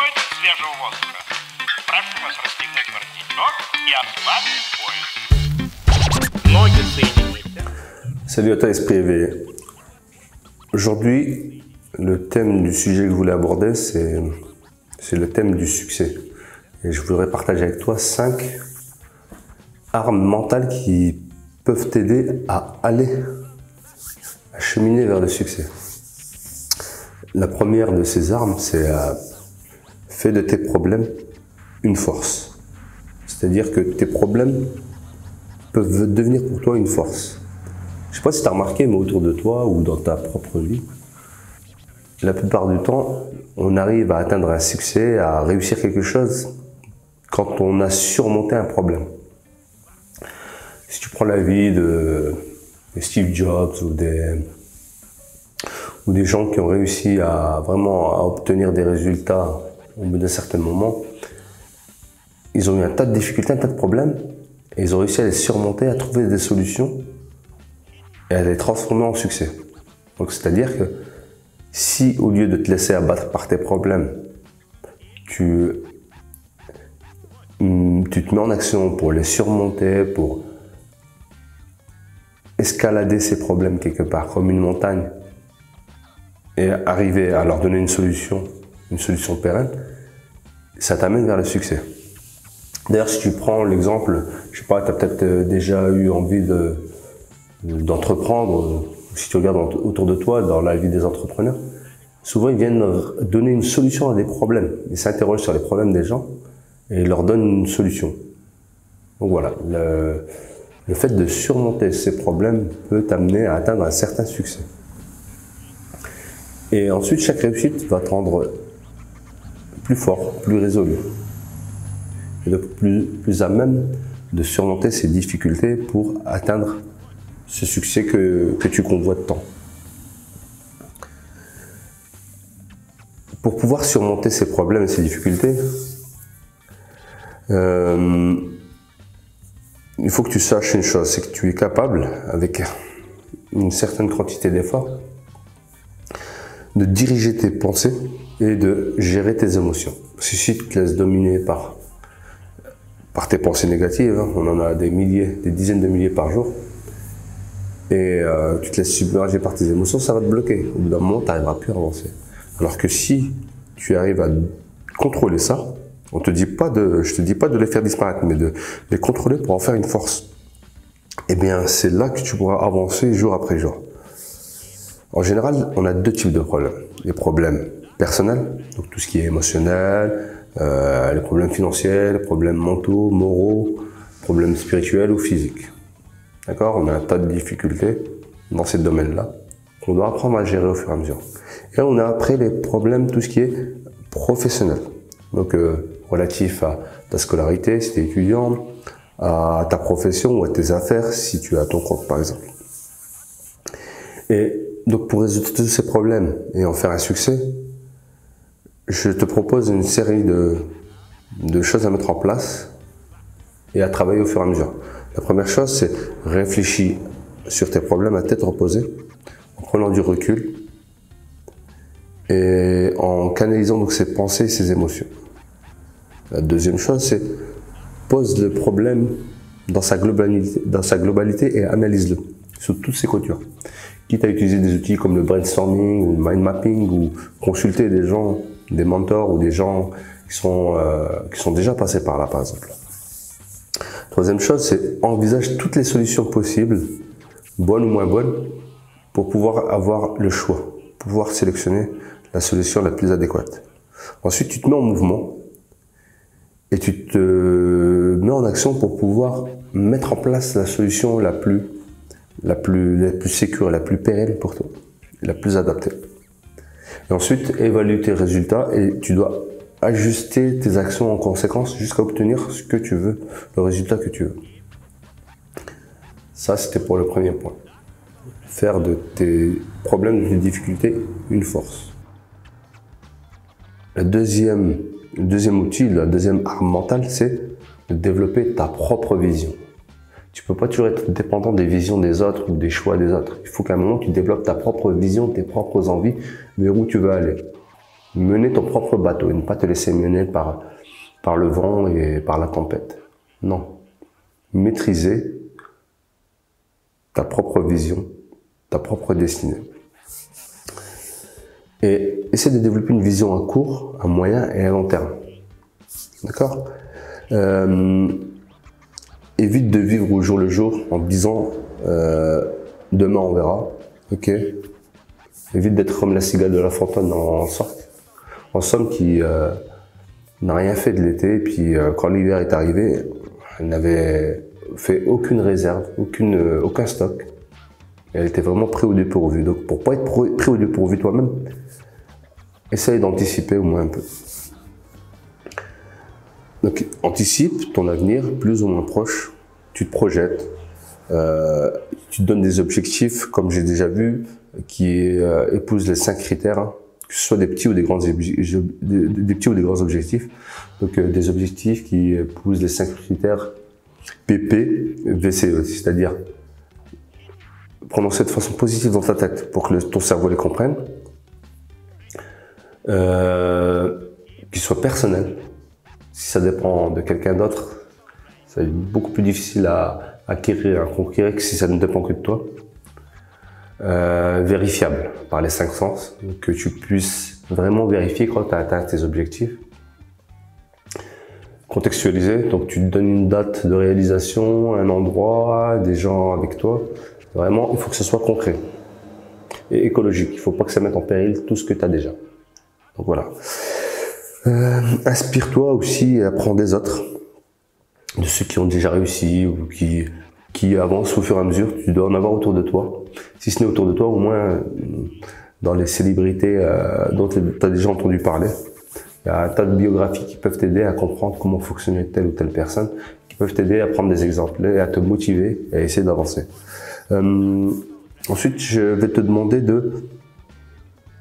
потребует свежего воздуха. Прошу вас расстегнуть воротничок и ослабить пояс. Ноги соедините. Salut à toi, esprit éveillé. Aujourd'hui, le thème du sujet que je voulais aborder, c'est le thème du succès. Et je voudrais partager avec toi 5 armes mentales qui peuvent t'aider à cheminer vers le succès. La première de ces armes, c'est fais de tes problèmes une force. C'est-à-dire que tes problèmes peuvent devenir pour toi une force. Je ne sais pas si tu as remarqué, mais autour de toi ou dans ta propre vie, la plupart du temps, on arrive à atteindre un succès, à réussir quelque chose quand on a surmonté un problème. Si tu prends la vie de Steve Jobs ou des gens qui ont réussi à vraiment obtenir des résultats au bout d'un certain moment, ils ont eu un tas de difficultés, un tas de problèmes, et ils ont réussi à les surmonter, à trouver des solutions et à les transformer en succès. Donc c'est-à-dire que si au lieu de te laisser abattre par tes problèmes, tu te mets en action pour les surmonter, pour escalader ces problèmes quelque part comme une montagne et arriver à leur donner une solution pérenne, ça t'amène vers le succès. D'ailleurs, si tu prends l'exemple, je sais pas, tu as peut-être déjà eu envie d'entreprendre, si tu regardes autour de toi, dans la vie des entrepreneurs, souvent ils viennent donner une solution à des problèmes. Ils s'interrogent sur les problèmes des gens et ils leur donnent une solution. Donc voilà, le fait de surmonter ces problèmes peut t'amener à atteindre un certain succès. Et ensuite, chaque réussite va te rendre plus fort, plus résolu. Et donc plus à même de surmonter ces difficultés pour atteindre ce succès que tu convoites tant. Pour pouvoir surmonter ces problèmes et ces difficultés, il faut que tu saches une chose, c'est que tu es capable, avec une certaine quantité d'efforts, de diriger tes pensées et de gérer tes émotions. Si tu te laisses dominer par tes pensées négatives, hein, on en a des dizaines de milliers par jour, et tu te laisses submerger par tes émotions, ça va te bloquer. Au bout d'un moment, tu n'arriveras plus à avancer. Alors que si tu arrives à contrôler ça, je te dis pas de les faire disparaître, mais de les contrôler pour en faire une force. Eh bien, c'est là que tu pourras avancer jour après jour. En général, on a 2 types de problèmes. Les problèmes personnels, donc tout ce qui est émotionnel, les problèmes financiers, les problèmes mentaux, moraux, problèmes spirituels ou physiques. D'accord? On a un tas de difficultés dans ces domaines-là qu'on doit apprendre à gérer au fur et à mesure. Et là, on a après les problèmes, tout ce qui est professionnel. Donc, relatif à ta scolarité, si tu es étudiant, à ta profession ou à tes affaires, si tu as ton compte, par exemple. Et donc, pour résoudre tous ces problèmes et en faire un succès, je te propose une série de choses à mettre en place et à travailler au fur et à mesure. La première chose, c'est réfléchir sur tes problèmes à tête reposée, en prenant du recul et en canalisant donc ses pensées et ses émotions. La deuxième chose, c'est pose le problème dans sa globalité et analyse-le sous toutes ses coutures. Quitte à utiliser des outils comme le brainstorming ou le mind mapping ou consulter des gens, des mentors ou des gens qui sont déjà passés par là, par exemple. Troisième chose, c'est envisage toutes les solutions possibles, bonnes ou moins bonnes, pour pouvoir avoir le choix, pouvoir sélectionner la solution la plus adéquate. Ensuite, tu te mets en mouvement et tu te mets en action pour pouvoir mettre en place la solution la plus sécure, la plus pérenne pour toi, la plus adaptée. Et ensuite, évalue tes résultats et tu dois ajuster tes actions en conséquence jusqu'à obtenir ce que tu veux, le résultat que tu veux. Ça, c'était pour le premier point. Faire de tes problèmes, de tes difficultés, une force. Le deuxième outil, la deuxième arme mentale, c'est de développer ta propre vision. Tu peux pas toujours être dépendant des visions des autres ou des choix des autres. Il faut qu'à un moment, tu développes ta propre vision, tes propres envies, vers où tu veux aller. mener ton propre bateau et ne pas te laisser mener par le vent et par la tempête. Non. Maîtriser ta propre vision, ta propre destinée. Et essaie de développer une vision à court, à moyen et à long terme. D'accord? Évite de vivre au jour le jour en te disant demain on verra. Ok? Évite d'être comme la cigale de La Fontaine en somme qui n'a rien fait de l'été, et puis quand l'hiver est arrivé, elle n'avait fait aucune réserve, aucun stock. Elle était vraiment prise au dépourvu. Donc pour pas être pris au dépourvu toi-même, essaye d'anticiper au moins un peu. Donc anticipe ton avenir plus ou moins proche, tu te projettes, tu te donnes des objectifs, comme j'ai déjà vu, qui épousent les 5 critères, hein, que ce soit des petits ou des grands objectifs. Donc des objectifs qui épousent les 5 critères PP, VCE, c'est-à-dire prononcer de façon positive dans ta tête pour que ton cerveau les comprenne, qu'ils soient personnels. Si ça dépend de quelqu'un d'autre, c'est beaucoup plus difficile à acquérir, à conquérir que si ça ne dépend que de toi. Vérifiable par les 5 sens, que tu puisses vraiment vérifier quand tu as atteint tes objectifs. Contextualiser, donc tu te donnes une date de réalisation, un endroit, des gens avec toi. Vraiment, il faut que ce soit concret et écologique. Il ne faut pas que ça mette en péril tout ce que tu as déjà. Donc voilà. Inspire-toi aussi et apprends des autres, de ceux qui ont déjà réussi ou qui avancent au fur et à mesure. Tu dois en avoir autour de toi. Si ce n'est autour de toi, au moins dans les célébrités dont tu as déjà entendu parler. Il y a un tas de biographies qui peuvent t'aider à comprendre comment fonctionnait telle ou telle personne, qui peuvent t'aider à prendre des exemples et à te motiver et à essayer d'avancer. Ensuite, je vais te demander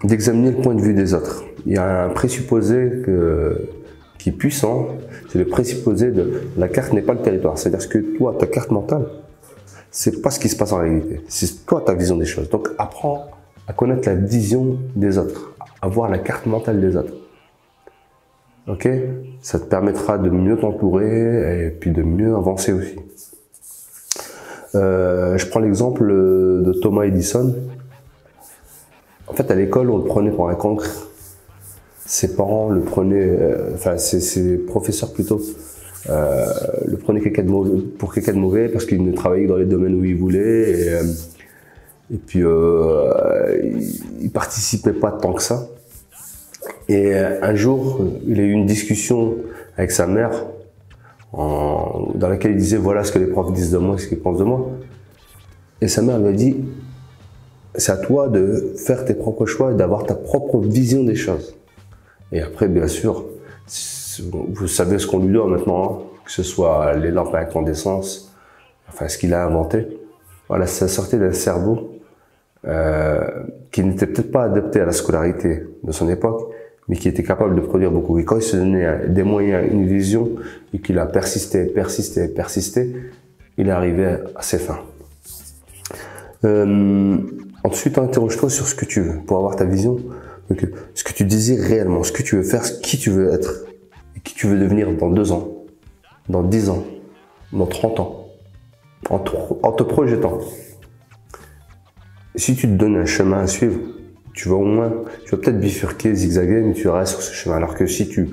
d'examiner le point de vue des autres. Il y a un présupposé qui est puissant, c'est le présupposé de la carte n'est pas le territoire. C'est-à-dire que toi, ta carte mentale, c'est pas ce qui se passe en réalité. C'est toi ta vision des choses. Donc apprends à connaître la vision des autres, à voir la carte mentale des autres. Ok? Ça te permettra de mieux t'entourer et puis de mieux avancer aussi. Je prends l'exemple de Thomas Edison. En fait, à l'école, on le prenait pour un cancre. Ses parents le prenaient, ses professeurs plutôt, le prenaient pour quelqu'un de mauvais parce qu'il ne travaillait que dans les domaines où il voulait et puis il participait pas tant que ça. Et un jour, il a eu une discussion avec sa mère dans laquelle il disait voilà ce que les profs disent de moi, ce qu'ils pensent de moi. Et sa mère lui a dit c'est à toi de faire tes propres choix et d'avoir ta propre vision des choses. Et après, bien sûr, vous savez ce qu'on lui doit maintenant, hein, que ce soit les lampes à incandescence, enfin ce qu'il a inventé. Voilà, ça sortait d'un cerveau qui n'était peut-être pas adapté à la scolarité de son époque, mais qui était capable de produire beaucoup. Et quand il se donnait des moyens, une vision, et qu'il a persisté, il est arrivé à ses fins. Ensuite, interroge-toi sur ce que tu veux pour avoir ta vision, donc, ce que tu désires réellement, ce que tu veux faire, qui tu veux être, et qui tu veux devenir dans 2 ans, dans 10 ans, dans 30 ans, en te projetant. Si tu te donnes un chemin à suivre, tu vas peut-être bifurquer, zigzaguer, mais tu restes sur ce chemin. Alors que si tu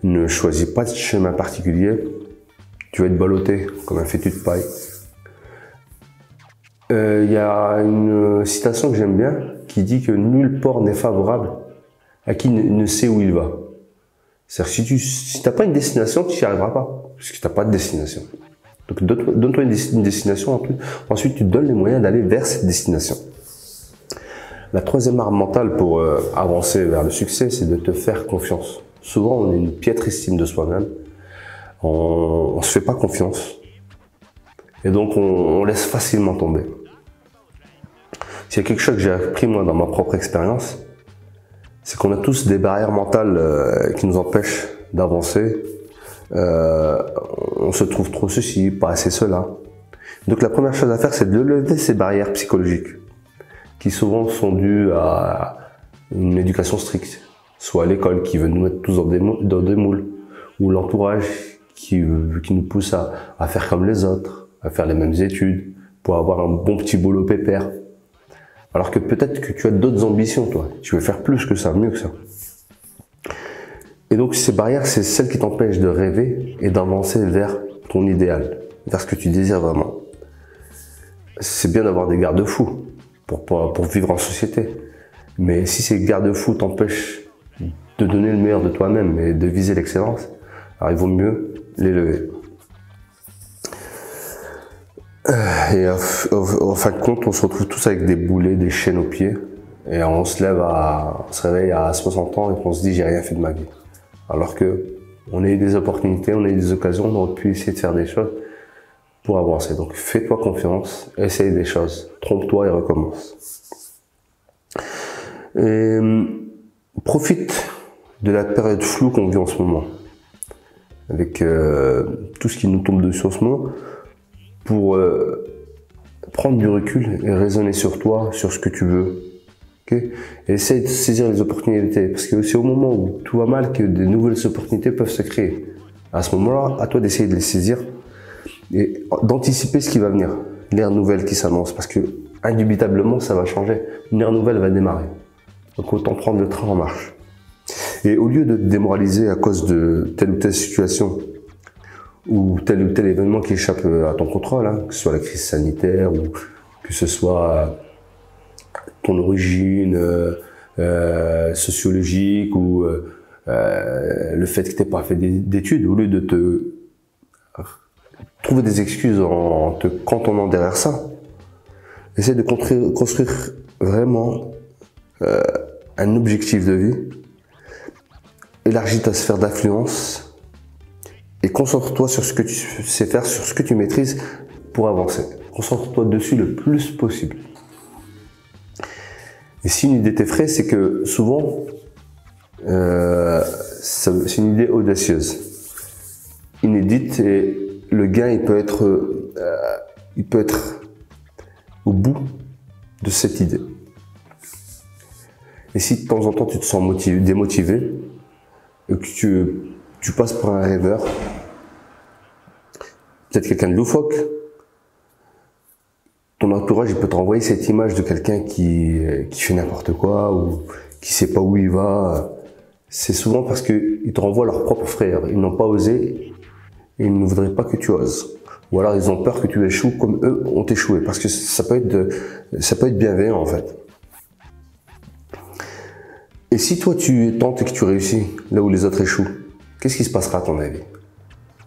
ne choisis pas de chemin particulier, tu vas être ballotté comme un fétu de paille. Y a une citation que j'aime bien qui dit que nul port n'est favorable à qui ne sait où il va. C'est-à-dire si tu n'as pas une destination, tu n'y arriveras pas, parce que tu n'as pas de destination. Donc donne-toi une destination, ensuite tu te donnes les moyens d'aller vers cette destination. La troisième arme mentale pour avancer vers le succès, c'est de te faire confiance. Souvent on a une piètre estime de soi-même, on ne se fait pas confiance, et donc on laisse facilement tomber. S'il y a quelque chose que j'ai appris moi dans ma propre expérience, c'est qu'on a tous des barrières mentales qui nous empêchent d'avancer. On se trouve trop ceci, pas assez cela. Donc la première chose à faire, c'est de lever ces barrières psychologiques, qui souvent sont dues à une éducation stricte. soit l'école qui veut nous mettre tous dans des moules, ou l'entourage qui nous pousse à faire comme les autres, à faire les mêmes études, pour avoir un bon petit boulot pépère. Alors que peut-être que tu as d'autres ambitions, toi. Tu veux faire plus que ça, mieux que ça. Et donc ces barrières, c'est celles qui t'empêchent de rêver et d'avancer vers ton idéal, vers ce que tu désires vraiment. C'est bien d'avoir des garde-fous pour vivre en société. Mais si ces garde-fous t'empêchent de donner le meilleur de toi-même et de viser l'excellence, alors il vaut mieux les lever. Et en fin de compte, on se retrouve tous avec des boulets, des chaînes aux pieds, et on se réveille à 60 ans et on se dit j'ai rien fait de ma vie. Alors que on a eu des opportunités, on a eu des occasions, on aurait pu essayer de faire des choses pour avancer. Donc fais-toi confiance, essaye des choses, trompe-toi et recommence. Et profite de la période floue qu'on vit en ce moment, avec tout ce qui nous tombe dessus en ce moment, pour prendre du recul et raisonner sur toi, sur ce que tu veux. Okay, et essaye de saisir les opportunités, parce que c'est au moment où tout va mal que des nouvelles opportunités peuvent se créer. À ce moment-là, à toi d'essayer de les saisir et d'anticiper ce qui va venir, l'ère nouvelle qui s'annonce, parce que indubitablement ça va changer, une ère nouvelle va démarrer. Donc autant prendre le train en marche. Et au lieu de te démoraliser à cause de telle ou telle situation, ou tel événement qui échappe à ton contrôle, hein, que ce soit la crise sanitaire, ou que ce soit ton origine sociologique, ou le fait que tu n'aies pas fait d'études, au lieu de te trouver des excuses en te cantonnant derrière ça, essaie de construire vraiment un objectif de vie, élargis ta sphère d'influence et concentre-toi sur ce que tu sais faire, sur ce que tu maîtrises pour avancer. Concentre-toi dessus le plus possible. Et si une idée t'effraie, c'est que souvent, c'est une idée audacieuse, inédite, et le gain, il peut être au bout de cette idée. Et si de temps en temps tu te sens démotivé, et que tu passes pour un rêveur, peut-être quelqu'un de loufoque, ton entourage, il peut te renvoyer cette image de quelqu'un qui fait n'importe quoi, ou qui sait pas où il va. C'est souvent parce qu'ils te renvoient leurs propres frères. Ils n'ont pas osé, et ils ne voudraient pas que tu oses. Ou alors ils ont peur que tu échoues comme eux ont échoué, parce que ça peut être bienveillant en fait. Et si toi tu tentes et que tu réussis là où les autres échouent, qu'est-ce qui se passera à ton avis?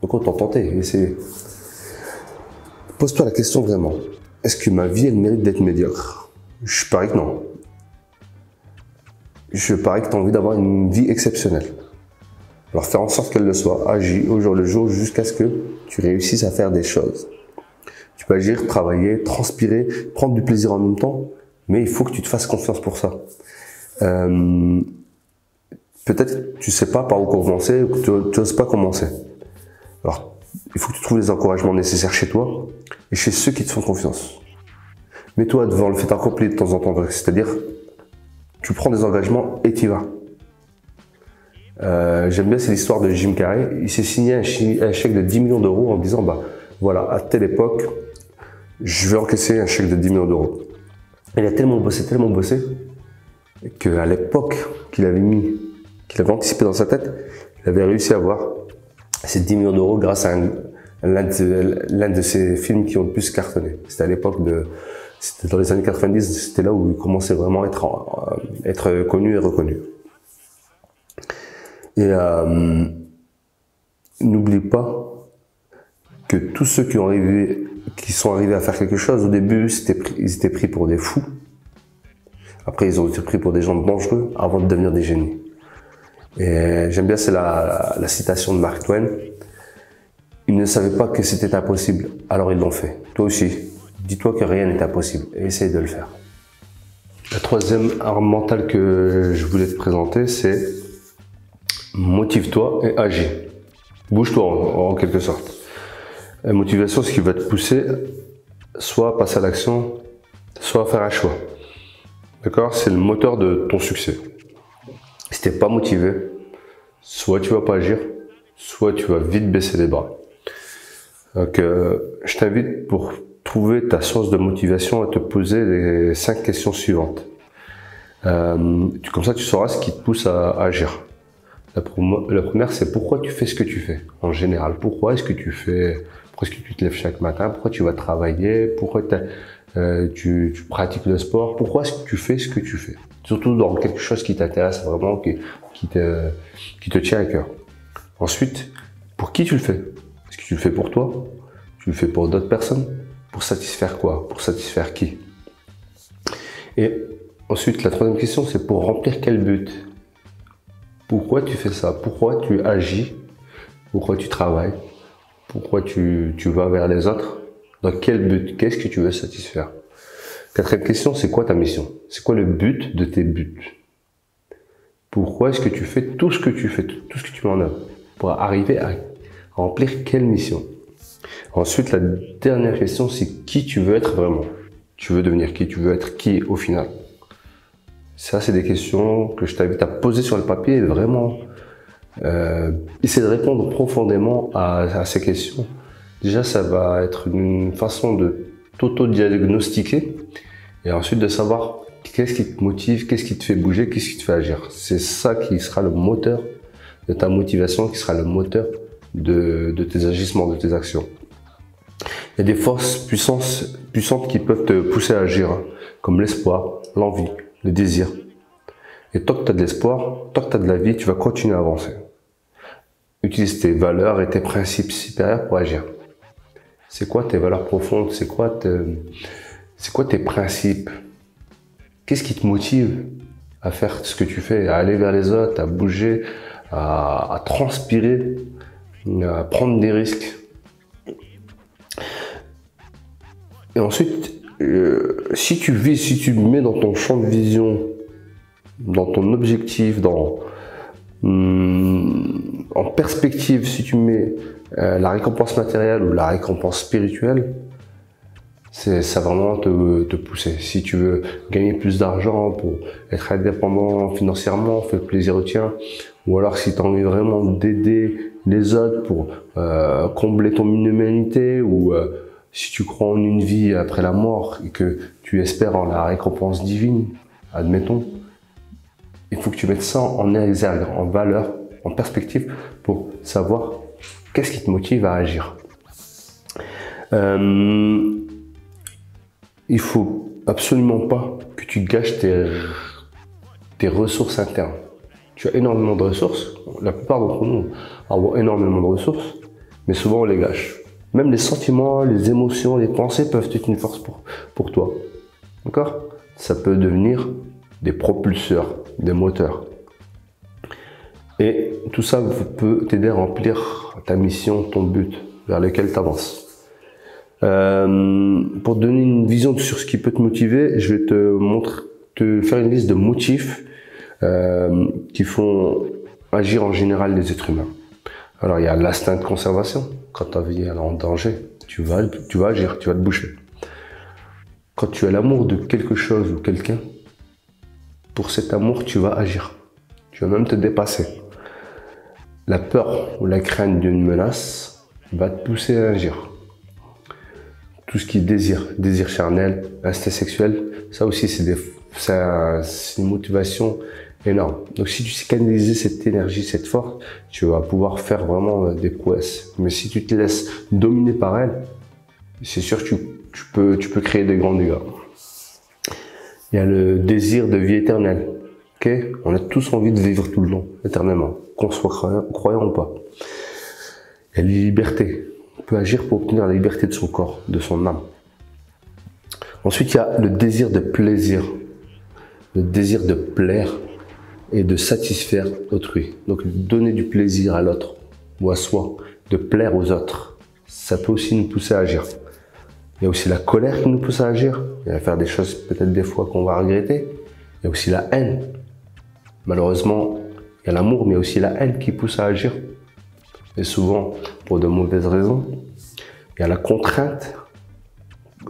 Donc autant tenter, essayer. Pose-toi la question vraiment. Est-ce que ma vie, elle mérite d'être médiocre? Je parie que non. Je parie que tu as envie d'avoir une vie exceptionnelle. Alors faire en sorte qu'elle le soit. Agis au jour le jour jusqu'à ce que tu réussisses à faire des choses. Tu peux agir, travailler, transpirer, prendre du plaisir en même temps, mais il faut que tu te fasses confiance pour ça. Peut-être que tu sais pas par où commencer, ou que tu n'oses pas commencer. Alors, il faut que tu trouves les encouragements nécessaires chez toi et chez ceux qui te font confiance. Mets-toi devant le fait accompli de temps en temps, c'est-à-dire, tu prends des engagements et tu y vas. J'aime bien, c'est l'histoire de Jim Carrey. Il s'est signé un chèque de 10 millions d'euros en disant, bah voilà, à telle époque, je vais encaisser un chèque de 10 millions d'euros. Il a tellement bossé, qu'à l'époque qu'il avait anticipé dans sa tête, il avait réussi à avoir ces 10 millions d'euros grâce à l'un de ses films qui ont le plus cartonné. C'était à l'époque c'était dans les années 90, c'était là où il commençait vraiment à être connu et reconnu. Et n'oublie pas que tous ceux qui sont arrivés à faire quelque chose, au début, ils étaient pris pour des fous. Après, ils ont été pris pour des gens dangereux avant de devenir des génies. Et j'aime bien, c'est la citation de Mark Twain. Ils ne savaient pas que c'était impossible, alors ils l'ont fait. Toi aussi, dis-toi que rien n'est impossible et essaye de le faire. La troisième arme mentale que je voulais te présenter, c'est motive-toi et agis. Bouge-toi en quelque sorte. La motivation, ce qui va te pousser, soit à passer à l'action, soit à faire un choix. D'accord? C'est le moteur de ton succès. Si t'es pas motivé, soit tu vas pas agir, soit tu vas vite baisser les bras. Donc, je t'invite pour trouver ta source de motivation à te poser les 5 questions suivantes. Comme ça, tu sauras ce qui te pousse à agir. La première, c'est pourquoi tu fais ce que tu fais, en général. Pourquoi est-ce que tu te lèves chaque matin? Pourquoi tu vas travailler? Pourquoi tu pratiques le sport? Pourquoi est-ce que tu fais ce que tu fais? Surtout dans quelque chose qui t'intéresse vraiment, qui te tient à cœur. Ensuite, pour qui tu le fais? Est-ce que tu le fais pour toi? Tu le fais pour d'autres personnes? Pour satisfaire quoi? Pour satisfaire qui? Et ensuite, la troisième question, c'est pour remplir quel but? Pourquoi tu fais ça? Pourquoi tu agis? Pourquoi tu travailles? Pourquoi tu vas vers les autres? Dans quel but? Qu'est-ce que tu veux satisfaire? Quatrième question, c'est quoi ta mission? C'est quoi le but de tes buts? Pourquoi est-ce que tu fais tout ce que tu fais, tout ce que tu mets en œuvre? Pour arriver à remplir quelle mission? Ensuite, la dernière question, c'est qui tu veux être vraiment? Tu veux devenir qui? Tu veux être qui au final? Ça, c'est des questions que je t'invite à poser sur le papier et vraiment essayer de répondre profondément à ces questions. Déjà, ça va être une façon de t'auto-diagnostiquer et ensuite de savoir qu'est-ce qui te motive, qu'est-ce qui te fait bouger, qu'est-ce qui te fait agir. C'est ça qui sera le moteur de ta motivation, qui sera le moteur de tes agissements, de tes actions. Il y a des forces puissantes qui peuvent te pousser à agir, hein, comme l'espoir, l'envie, le désir. Et tant que tu as de l'espoir, tant que tu as de la vie, tu vas continuer à avancer. Utilise tes valeurs et tes principes supérieurs pour agir. C'est quoi tes valeurs profondes? C'est quoi tes principes? Qu'est-ce qui te motive à faire ce que tu fais, à aller vers les autres, à bouger, à transpirer, à prendre des risques? Et ensuite, si tu mets dans ton champ de vision, dans ton objectif, en perspective, si tu mets la récompense matérielle ou la récompense spirituelle, ça va vraiment te pousser. Si tu veux gagner plus d'argent pour être indépendant financièrement, faire plaisir au tien, ou alors si tu as envie vraiment d'aider les autres pour combler ton humanité, ou si tu crois en une vie après la mort et que tu espères en la récompense divine, admettons, il faut que tu mettes ça en exergue, en valeur, en perspective pour savoir qu'est-ce qui te motive à agir. Il faut absolument pas que tu gâches tes ressources internes. Tu as énormément de ressources, la plupart d'entre nous avons énormément de ressources, mais souvent on les gâche. Même les sentiments, les émotions, les pensées peuvent être une force pour toi. D'accord? Ça peut devenir des propulseurs, des moteurs. Et tout ça peut t'aider à remplir ta mission, ton but vers lequel tu avances. Pour te donner une vision sur ce qui peut te motiver, je vais te faire une liste de motifs qui font agir en général les êtres humains. Alors il y a l'instinct de conservation. Quand ta vie est en danger, tu vas agir, tu vas te boucher. Quand tu as l'amour de quelque chose ou quelqu'un, pour cet amour, tu vas agir. Tu vas même te dépasser. La peur ou la crainte d'une menace va te pousser à agir. Tout ce qui est désir charnel, instinct sexuel, ça aussi c'est une motivation énorme. Donc si tu sais canaliser cette énergie, cette force, tu vas pouvoir faire vraiment des prouesses. Mais si tu te laisses dominer par elle, c'est sûr que tu peux créer des grands dégâts. Il y a le désir de vie éternelle. Okay? On a tous envie de vivre tout le long, éternellement, qu'on soit croyant ou pas. Il y a la liberté. On peut agir pour obtenir la liberté de son corps, de son âme. Ensuite, il y a le désir de plaisir, le désir de plaire et de satisfaire autrui. Donc, donner du plaisir à l'autre ou à soi, de plaire aux autres, ça peut aussi nous pousser à agir. Il y a aussi la colère qui nous pousse à agir, et à faire des choses peut-être des fois qu'on va regretter. Il y a aussi la haine. Malheureusement, il y a l'amour, mais il y a aussi la haine qui pousse à agir. Et souvent, pour de mauvaises raisons. Il y a la contrainte.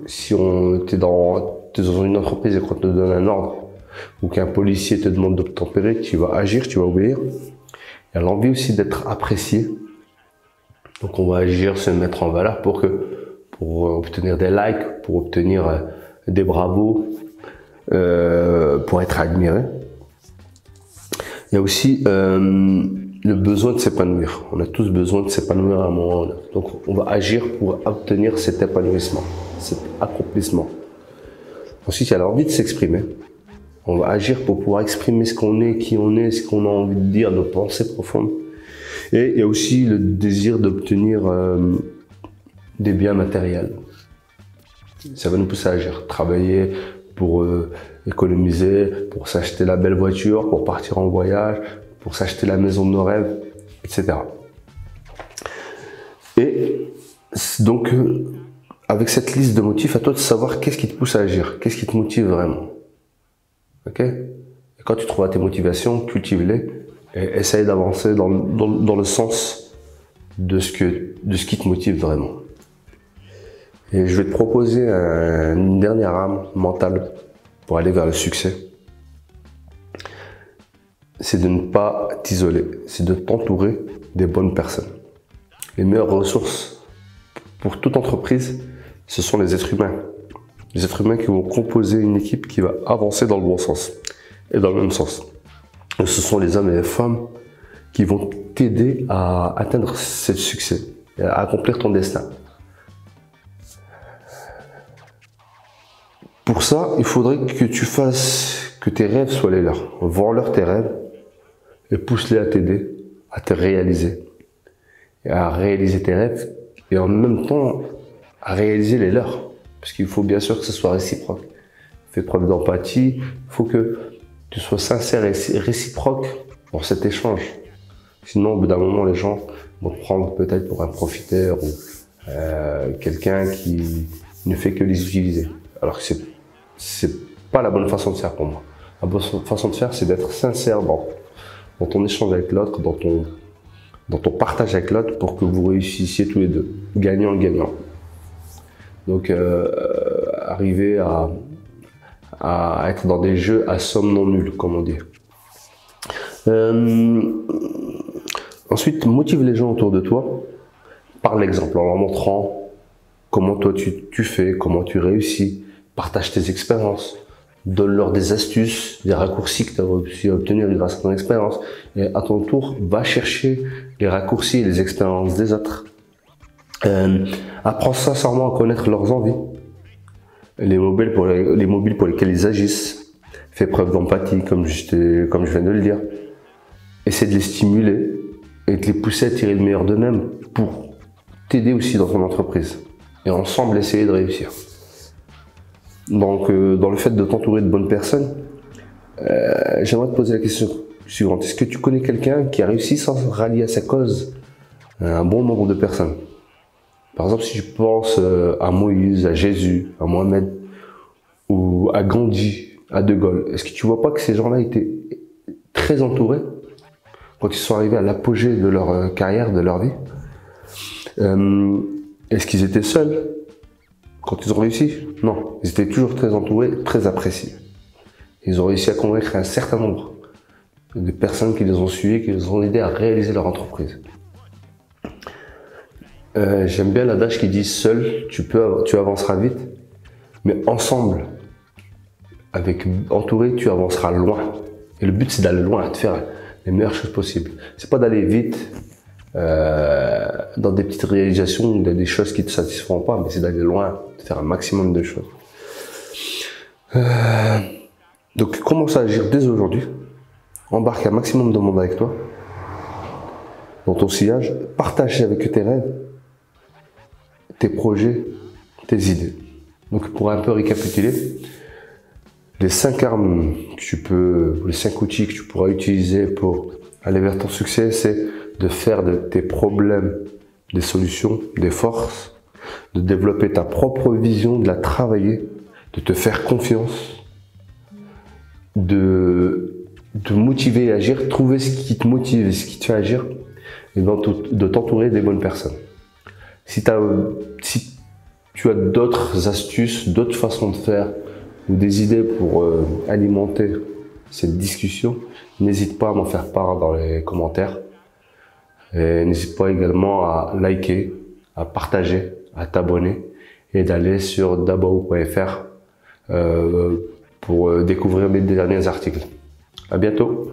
Si tu es dans une entreprise et qu'on te donne un ordre, ou qu'un policier te demande d'obtempérer, tu vas agir, tu vas obéir. Il y a l'envie aussi d'être apprécié. Donc on va agir, se mettre en valeur pour obtenir des likes, pour obtenir des bravos, pour être admiré. Il y a aussi le besoin de s'épanouir. On a tous besoin de s'épanouir à un moment ou à un autre. Donc on va agir pour obtenir cet épanouissement, cet accomplissement. Ensuite, il y a l'envie de s'exprimer. On va agir pour pouvoir exprimer ce qu'on est, qui on est, ce qu'on a envie de dire, nos pensées profondes. Et il y a aussi le désir d'obtenir des biens matériels. Ça va nous pousser à agir, travailler pour économiser, pour s'acheter la belle voiture, pour partir en voyage, pour s'acheter la maison de nos rêves, etc. Et donc, avec cette liste de motifs, à toi de savoir qu'est-ce qui te pousse à agir, qu'est-ce qui te motive vraiment. Ok ? Et quand tu trouves tes motivations, cultive-les et essaye d'avancer dans le sens de ce qui te motive vraiment. Et je vais te proposer une dernière arme mentale pour aller vers le succès. C'est de ne pas t'isoler, c'est de t'entourer des bonnes personnes. Les meilleures ressources pour toute entreprise, ce sont les êtres humains. Les êtres humains qui vont composer une équipe qui va avancer dans le bon sens et dans le même sens. Et ce sont les hommes et les femmes qui vont t'aider à atteindre ce succès, et à accomplir ton destin. Pour ça, il faudrait que tu fasses que tes rêves soient les leurs. Vends-leur tes rêves et pousse-les à t'aider, à te réaliser. Et à réaliser tes rêves et en même temps à réaliser les leurs. Parce qu'il faut bien sûr que ce soit réciproque. Fais preuve d'empathie, il faut que tu sois sincère et réciproque dans cet échange. Sinon, au bout d'un moment, les gens vont te prendre peut-être pour un profiteur ou quelqu'un qui ne fait que les utiliser. Alors que c'est pas la bonne façon de faire pour moi. La bonne façon de faire, c'est d'être sincère dans ton échange avec l'autre, dans ton partage avec l'autre pour que vous réussissiez tous les deux, gagnant-gagnant. Donc, arriver à être dans des jeux à somme non nulle, comme on dit. Ensuite, motive les gens autour de toi par l'exemple, en leur montrant comment toi tu fais, comment tu réussis, partage tes expériences, donne-leur des astuces, des raccourcis que tu as réussi à obtenir grâce à ton expérience. Et à ton tour, va chercher les raccourcis et les expériences des autres. Apprends sincèrement à connaître leurs envies, les mobiles pour lesquels ils agissent. Fais preuve d'empathie, comme je viens de le dire. Essaie de les stimuler et de les pousser à tirer le meilleur d'eux-mêmes pour t'aider aussi dans ton entreprise. Et ensemble, essayer de réussir. Donc, dans le fait de t'entourer de bonnes personnes, j'aimerais te poser la question suivante. Est-ce que tu connais quelqu'un qui a réussi sans rallier à sa cause un bon nombre de personnes? Par exemple, si tu penses à Moïse, à Jésus, à Mohamed, ou à Gandhi, à De Gaulle, est-ce que tu vois pas que ces gens-là étaient très entourés quand ils sont arrivés à l'apogée de leur carrière, de leur vie? Est-ce qu'ils étaient seuls quand ils ont réussi? Non, ils étaient toujours très entourés, très appréciés. Ils ont réussi à convaincre un certain nombre de personnes qui les ont suivis, qui les ont aidés à réaliser leur entreprise. J'aime bien l'adage qui dit « Seul, tu avanceras vite, mais ensemble, entouré, tu avanceras loin. » Et le but, c'est d'aller loin, de faire les meilleures choses possibles. C'est pas d'aller vite dans des petites réalisations, des choses qui te satisferont pas, mais c'est d'aller loin, de faire un maximum de choses. Donc, commence à agir dès aujourd'hui. Embarque un maximum de monde avec toi, dans ton sillage. Partage avec tes rêves, tes projets, tes idées. Donc, pour un peu récapituler, les 5 armes les 5 outils que tu pourras utiliser pour aller vers ton succès, c'est de faire de tes problèmes des solutions, des forces, de développer ta propre vision, de la travailler, de te faire confiance, de motiver à agir, trouver ce qui te motive et ce qui te fait agir, et de t'entourer des bonnes personnes. Si tu as d'autres astuces, d'autres façons de faire ou des idées pour alimenter cette discussion, n'hésite pas à m'en faire part dans les commentaires. Et n'hésite pas également à liker, à partager, à t'abonner et d'aller sur dabao.fr pour découvrir mes derniers articles. À bientôt.